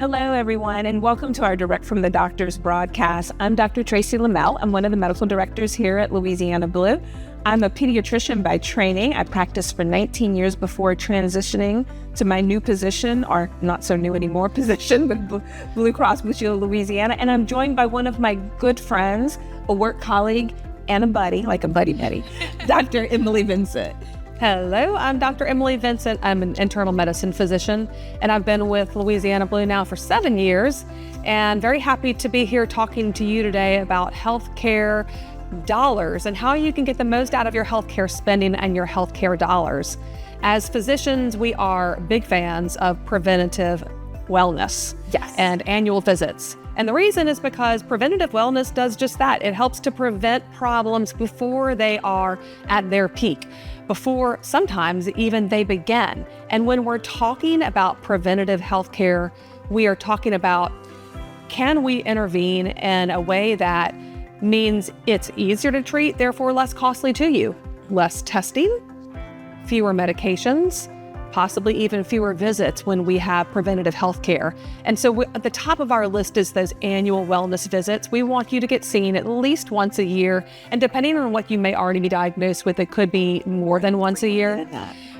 Hello, everyone, and welcome to our Direct from the Doctors broadcast. I'm Dr. Tracy Lamel. I'm one of the medical directors here at Louisiana Blue. I'm a pediatrician by training. I practiced for 19 years before transitioning to my new position, or not so new anymore position, with Blue Cross Blue Shield of Louisiana. And I'm joined by one of my good friends, a work colleague, and a buddy, like a buddy, Dr. Emily Vincent. Hello, I'm Dr. Emily Vincent. I'm an internal medicine physician, and I've been with Louisiana Blue now for 7 years, and very happy to be here talking to you today about healthcare dollars and how you can get the most out of your healthcare spending and your healthcare dollars. As physicians, we are big fans of preventative wellness and annual visits. And the reason is because preventative wellness does just that. It helps to prevent problems before they are at their peak, before sometimes even they begin. And when we're talking about preventative healthcare, we are talking about, can we intervene in a way that means it's easier to treat, therefore less costly to you? Less testing, fewer medications, possibly even fewer visits when we have preventative health care. And so at the top of our list is those annual wellness visits. We want you to get seen at least once a year. And depending on what you may already be diagnosed with, it could be more than once a year.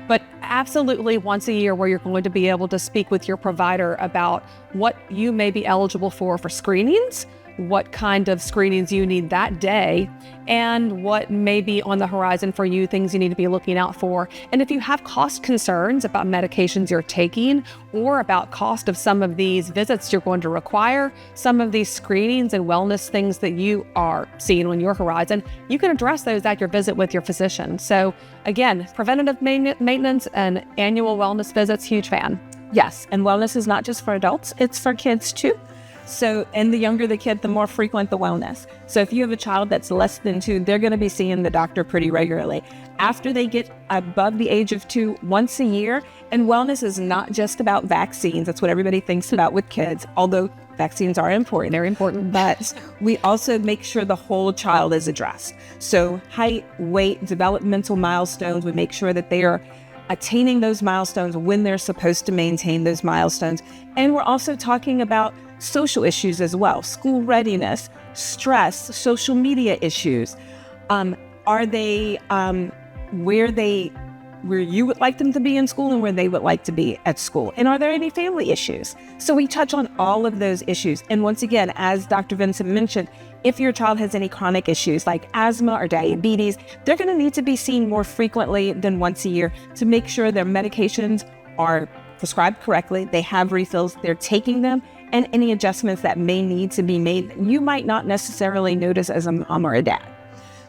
But absolutely once a year, where you're going to be able to speak with your provider about what you may be eligible for screenings, what kind of screenings you need that day, and what may be on the horizon for you, things you need to be looking out for. And if you have cost concerns about medications you're taking, or about cost of some of these visits you're going to require, some of these screenings and wellness things that you are seeing on your horizon, you can address those at your visit with your physician. So again, preventative maintenance and annual wellness visits, huge fan. Yes, and wellness is not just for adults, it's for kids too. So, and the younger the kid, the more frequent the wellness. So if you have a child that's less than 2, they're going to be seeing the doctor pretty regularly. After they get above the age of 2, once a year. And wellness is not just about vaccines. That's what everybody thinks about with kids, although vaccines are important. They're important. But we also make sure the whole child is addressed. So height, weight, developmental milestones, we make sure that they are attaining those milestones when they're supposed to maintain those milestones. And we're also talking about social issues as well, school readiness, stress, social media issues. Are they where you would like them to be in school and where they would like to be at school? And are there any family issues? So we touch on all of those issues. And once again, as Dr. Vincent mentioned, if your child has any chronic issues like asthma or diabetes, they're going to need to be seen more frequently than once a year to make sure their medications are prescribed correctly, they have refills, they're taking them, and any adjustments that may need to be made you might not necessarily notice as a mom or a dad.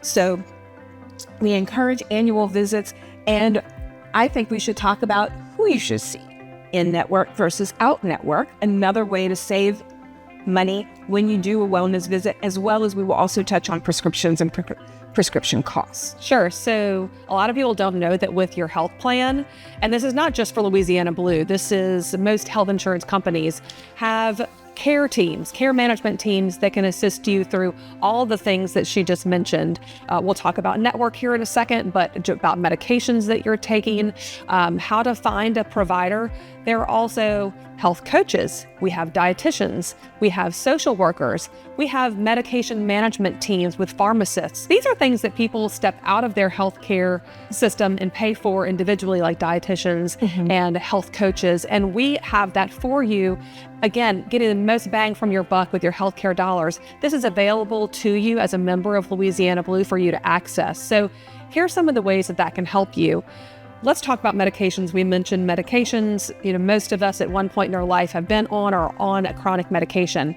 So we encourage annual visits, and I think we should talk about who you should see in-network versus out-network, another way to save money when you do a wellness visit, as well as we will also touch on prescriptions and prescription costs. Sure. So a lot of people don't know that with your health plan, and this is not just for Louisiana Blue, this is most health insurance companies have care teams, care management teams that can assist you through all the things that she just mentioned. We'll talk about network here in a second, but about medications that you're taking, how to find a provider. There are also health coaches. We have dietitians. We have social workers. We have medication management teams with pharmacists. These are things that people step out of their healthcare system and pay for individually, like dietitians and health coaches. And we have that for you. Again, getting the most bang from your buck with your healthcare dollars. This is available to you as a member of Louisiana Blue for you to access. So here are some of the ways that can help you. Let's talk about medications. We mentioned medications. Most of us at one point in our life have been on or are on a chronic medication.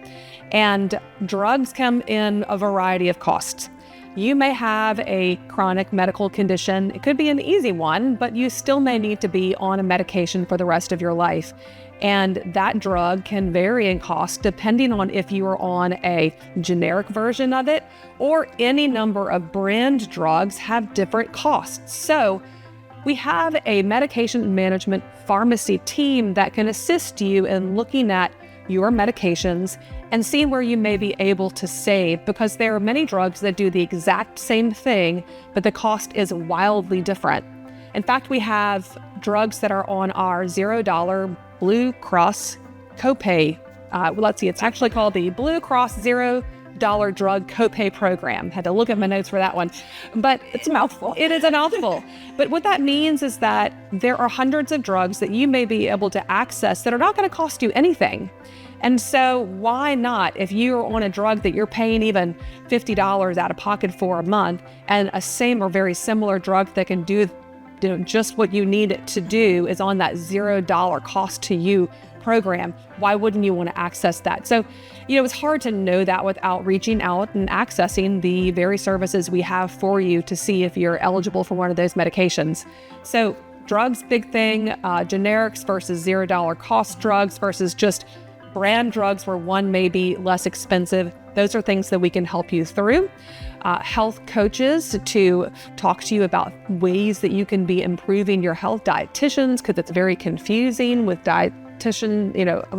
And drugs come in a variety of costs. You may have a chronic medical condition. It could be an easy one, but you still may need to be on a medication for the rest of your life. And that drug can vary in cost depending on if you are on a generic version of it, or any number of brand drugs have different costs. So we have a medication management pharmacy team that can assist you in looking at your medications and seeing where you may be able to save, because there are many drugs that do the exact same thing, but the cost is wildly different. In fact, we have drugs that are on our $0 Blue Cross copay let's see, it's actually called the Blue Cross $0 drug copay program. Had to look at my notes for that one, but It's a mouthful. it is a mouthful. But what that means is that there are hundreds of drugs that you may be able to access that are not going to cost you anything. And so why not, if you're on a drug that you're paying even $50 out of pocket for a month, and a same or very similar drug that can do just what you need it to do is on that $0 cost to you program, why wouldn't you want to access that? So, it's hard to know that without reaching out and accessing the very services we have for you to see if you're eligible for one of those medications. So drugs, big thing, generics versus $0 cost drugs versus just brand drugs where one may be less expensive. Those are things that we can help you through. Health coaches to talk to you about ways that you can be improving your health. Dietitians, because it's very confusing with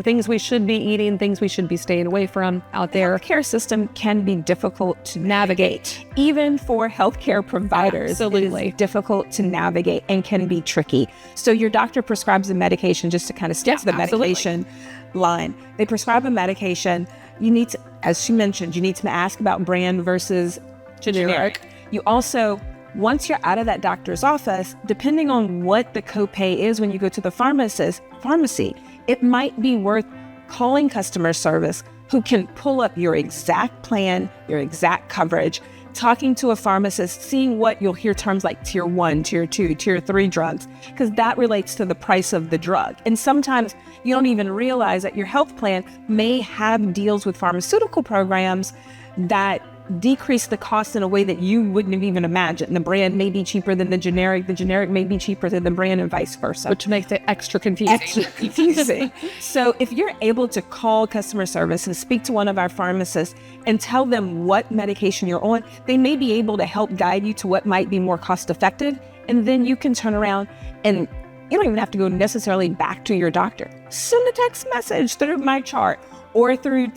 things we should be eating, things we should be staying away from out there. The healthcare system can be difficult to navigate. Even for healthcare providers, Absolutely. it is difficult to navigate and can be tricky. So your doctor prescribes a medication, just to kind of stick to the medication line. They prescribe a medication. You need to, as she mentioned, you need to ask about brand versus generic. You also, once you're out of that doctor's office, depending on what the copay is when you go to the pharmacy, it might be worth calling customer service who can pull up your exact plan, your exact coverage, talking to a pharmacist, seeing what you'll hear terms like tier 1, tier 2, tier 3 drugs, because that relates to the price of the drug. And sometimes you don't even realize that your health plan may have deals with pharmaceutical programs that decrease the cost in a way that you wouldn't have even imagined. The brand may be cheaper than the generic may be cheaper than the brand, and vice versa. Which makes it extra confusing. So if you're able to call customer service and speak to one of our pharmacists and tell them what medication you're on, they may be able to help guide you to what might be more cost effective. And then you can turn around and you don't even have to go necessarily back to your doctor. Send a text message through my chart or through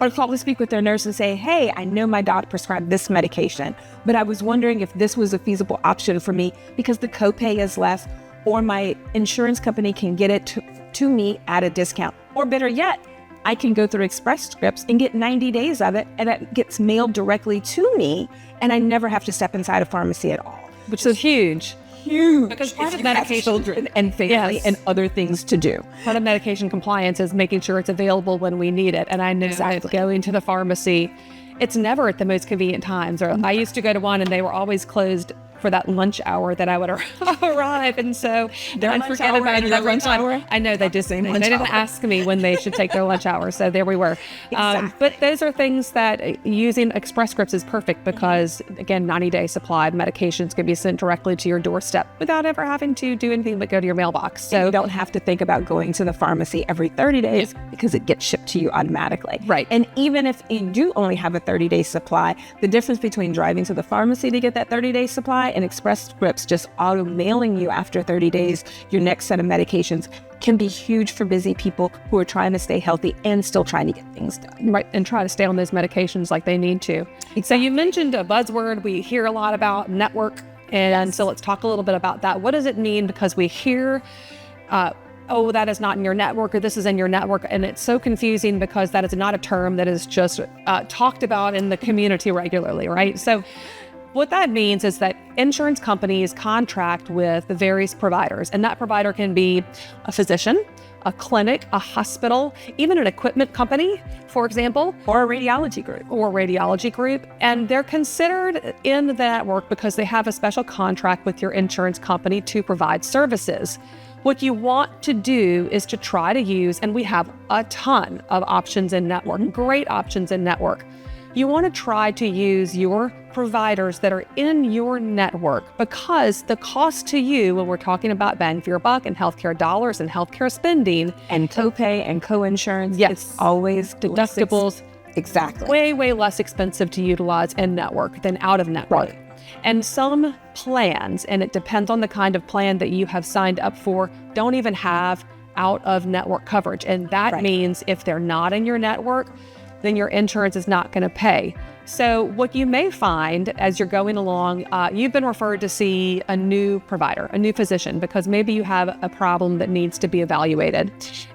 or call to speak with their nurse and say, hey, I know my doc prescribed this medication, but I was wondering if this was a feasible option for me because the copay is less, or my insurance company can get it to me at a discount. Or better yet, I can go through Express Scripts and get 90 days of it, and it gets mailed directly to me, and I never have to step inside a pharmacy at all. Which is huge. Because part of you have medication children and family and other things to do. Part of medication compliance is making sure it's available when we need it. And I know that going to the pharmacy, it's never at the most convenient times. Or I used to go to one and they were always closed for that lunch hour that I would arrive. And so I'd forget about that lunch hour. I know they didn't ask me when they should take their lunch hour. So there we were. Exactly. But those are things that using Express Scripts is perfect because, again, 90-day supply of medications can be sent directly to your doorstep without ever having to do anything but go to your mailbox. So you don't have to think about going to the pharmacy every 30 days because it gets shipped to you automatically. Right. And even if you do only have a 30-day supply, the difference between driving to the pharmacy to get that 30-day supply and Express Scripts just auto mailing you after 30 days your next set of medications can be huge for busy people who are trying to stay healthy and still trying to get things done. Right, and try to stay on those medications like they need to. Exactly. So you mentioned a buzzword we hear a lot about, network, and so let's talk a little bit about that. What does it mean? Because we hear, oh, that is not in your network, or this is in your network, and it's so confusing because that is not a term that is just talked about in the community regularly, right? So what that means is that insurance companies contract with the various providers, and that provider can be a physician, a clinic, a hospital, even an equipment company, for example, Or a radiology group. And they're considered in the network because they have a special contract with your insurance company to provide services. What you want to do is to try to use, and we have a ton of options in network, great options in network. You want to try to use your providers that are in your network because the cost to you, when we're talking about bang for your buck and healthcare dollars and healthcare spending And copay and co-insurance, yes, it's always deductibles, exactly. way less expensive to utilize in network than out of network. Right. And some plans, and it depends on the kind of plan that you have signed up for, don't even have out of network coverage. And that means if they're not in your network, then your insurance is not going to pay. So what you may find as you're going along, you've been referred to see a new provider, a new physician, because maybe you have a problem that needs to be evaluated.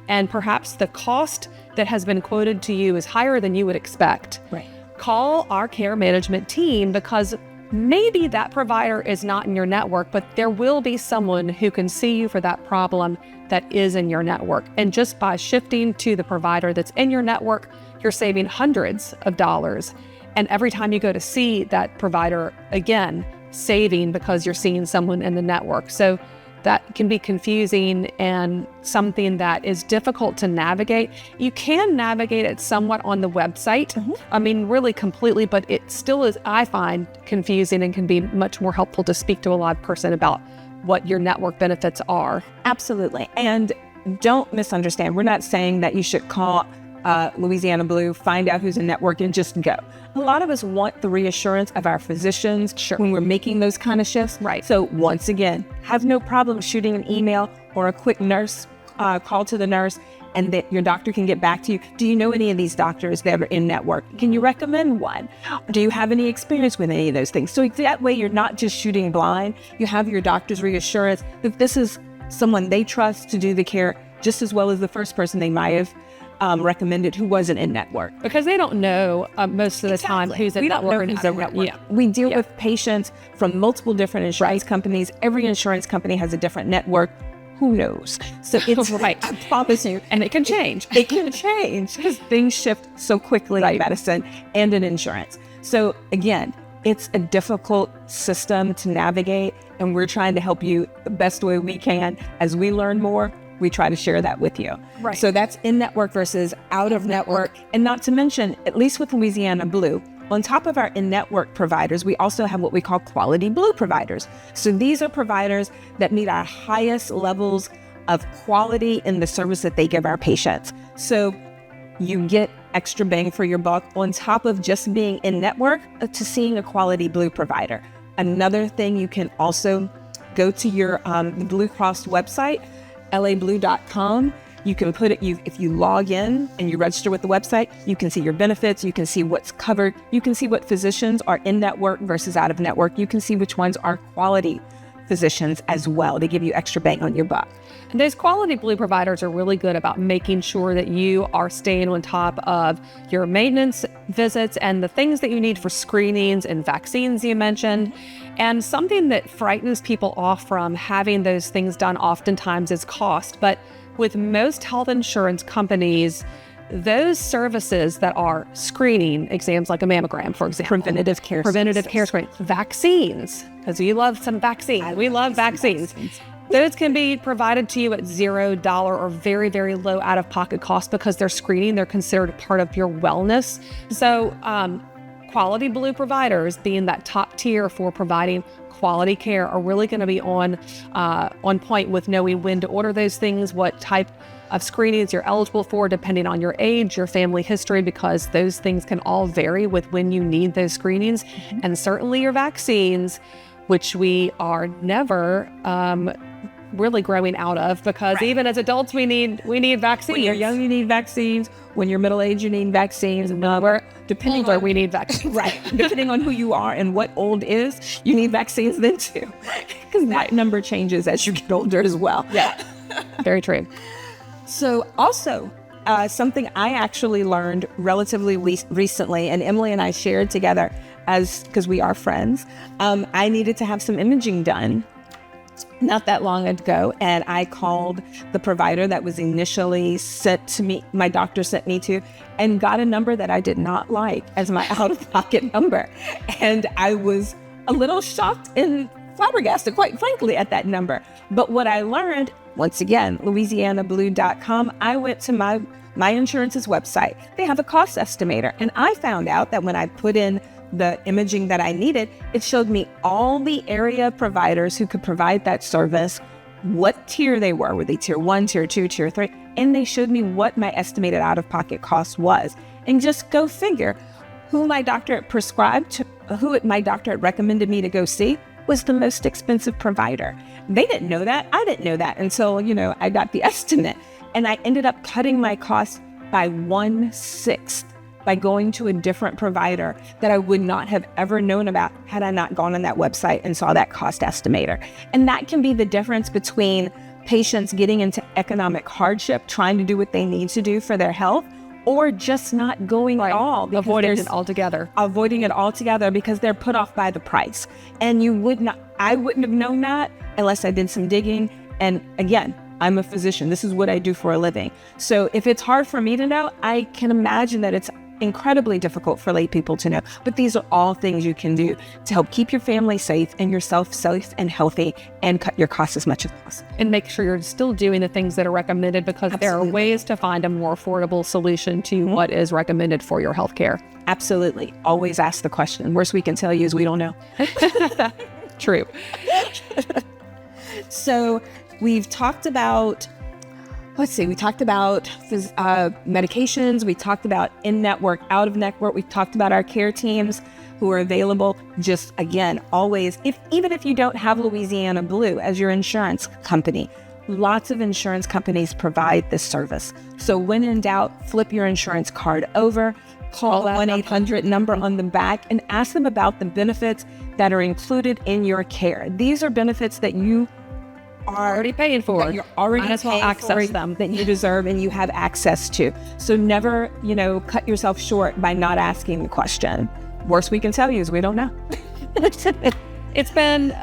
And perhaps the cost that has been quoted to you is higher than you would expect. Right. Call our care management team, because maybe that provider is not in your network, but there will be someone who can see you for that problem that is in your network. And just by shifting to the provider that's in your network, you're saving hundreds of dollars. And every time you go to see that provider, again, saving because you're seeing someone in the network. So that can be confusing and something that is difficult to navigate. You can navigate it somewhat on the website. I mean, really completely, but it still is, I find, confusing and can be much more helpful to speak to a live person about what your network benefits are. Absolutely. And don't misunderstand. We're not saying that you should call Louisiana Blue, find out who's in network, and just go. A lot of us want the reassurance of our physicians when we're making those kind of shifts. Right. So once again, have no problem shooting an email or a quick nurse call to the nurse, and that your doctor can get back to you. Do you know any of these doctors that are in network? Can you recommend one? Do you have any experience with any of those things? So that way you're not just shooting blind. You have your doctor's reassurance that this is someone they trust to do the care just as well as the first person they might have recommended who wasn't in network. Because they don't know most of the time who's in network and who's in network. Yeah. We deal with patients from multiple different insurance companies. Every insurance company has a different network. Who knows? So it's right. I promise you. And it can change. It can change because things shift so quickly in medicine and in insurance. So again, it's a difficult system to navigate, and we're trying to help you the best way we can. As we learn more, we try to share that with you. Right. So that's in-network versus out-of-network. And not to mention, at least with Louisiana Blue, on top of our in-network providers, we also have what we call quality Blue providers. So these are providers that meet our highest levels of quality in the service that they give our patients. So you get extra bang for your buck on top of just being in-network to seeing a quality Blue provider. Another thing, you can also go to your the Blue Cross website, lablue.com. You can put it, if you log in and you register with the website, you can see your benefits, you can see what's covered, you can see what physicians are in network versus out of network, you can see which ones are quality physicians as well to give you extra bang on your buck. And those quality Blue providers are really good about making sure that you are staying on top of your maintenance visits and the things that you need for screenings and vaccines you mentioned. And something that frightens people off from having those things done oftentimes is cost. But with most health insurance companies, those services that are screening exams like a mammogram, for example, preventative care screening, vaccines, because we love some vaccines. We love vaccines. Those can be provided to you at $0 or very, very low out-of-pocket cost because they're screening. They're considered part of your wellness. So quality Blue providers, being that top tier for providing quality care, are really going to be on point with knowing when to order those things, what type of screenings you're eligible for, depending on your age, your family history, because those things can all vary with when you need those screenings. And certainly your vaccines, which we are never really growing out of, because even as adults, we need vaccines. When you're young, you need vaccines. When you're middle-aged, you need vaccines. And depending on we need vaccines. Right. Depending on who you are and what old is, you need vaccines then too. Because that number changes as you get older as well. Yeah, very true. So also, something I actually learned relatively recently, and Emily and I shared together because we are friends, I needed to have some imaging done not that long ago, and I called the provider that was initially sent to me, my doctor sent me to, and got a number that I did not like as my out-of-pocket number. And I was a little shocked and flabbergasted, quite frankly, at that number. But what I learned, once again, LouisianaBlue.com, I went to my insurance's website. They have a cost estimator, and I found out that when I put in the imaging that I needed, it showed me all the area providers who could provide that service, what tier they were. Were they tier 1, tier 2, tier 3? And they showed me what my estimated out-of-pocket cost was. And just go figure, who my doctor had prescribed to, who my doctor had recommended me to go see was the most expensive provider. They didn't know that. I didn't know that until, I got the estimate. And I ended up cutting my costs by 1/6 by going to a different provider that I would not have ever known about had I not gone on that website and saw that cost estimator. And that can be the difference between patients getting into economic hardship, trying to do what they need to do for their health, or just not going at all. Avoiding it altogether. Avoiding it altogether because they're put off by the price. And I wouldn't have known that unless I did some digging. And again, I'm a physician. This is what I do for a living. So if it's hard for me to know, I can imagine that it's incredibly difficult for lay people to know. But these are all things you can do to help keep your family safe and yourself safe and healthy and cut your costs as much as possible. And make sure you're still doing the things that are recommended, because there are ways to find a more affordable solution to what is recommended for your healthcare. Absolutely. Always ask the question. Worst we can tell you is we don't know. True. So we've talked about we talked about medications, we talked about in-network, out-of-network, we've talked about our care teams who are available. Just again, always, even if you don't have Louisiana Blue as your insurance company, lots of insurance companies provide this service. So when in doubt, flip your insurance card over, call the 1-800 number on the back and ask them about the benefits that are included in your care. These are benefits that you are already paying for. That you're already might as well paying access for, them. that you deserve and you have access to. So never, cut yourself short by not asking the question. Worst we can tell you is we don't know. It's been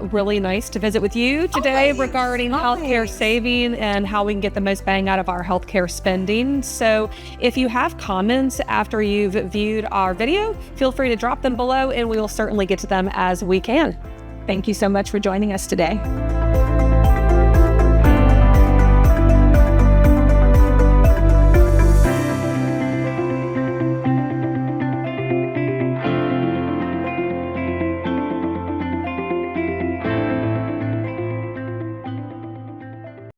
really nice to visit with you today regarding healthcare saving and how we can get the most bang out of our healthcare spending. So if you have comments after you've viewed our video, feel free to drop them below and we will certainly get to them as we can. Thank you so much for joining us today.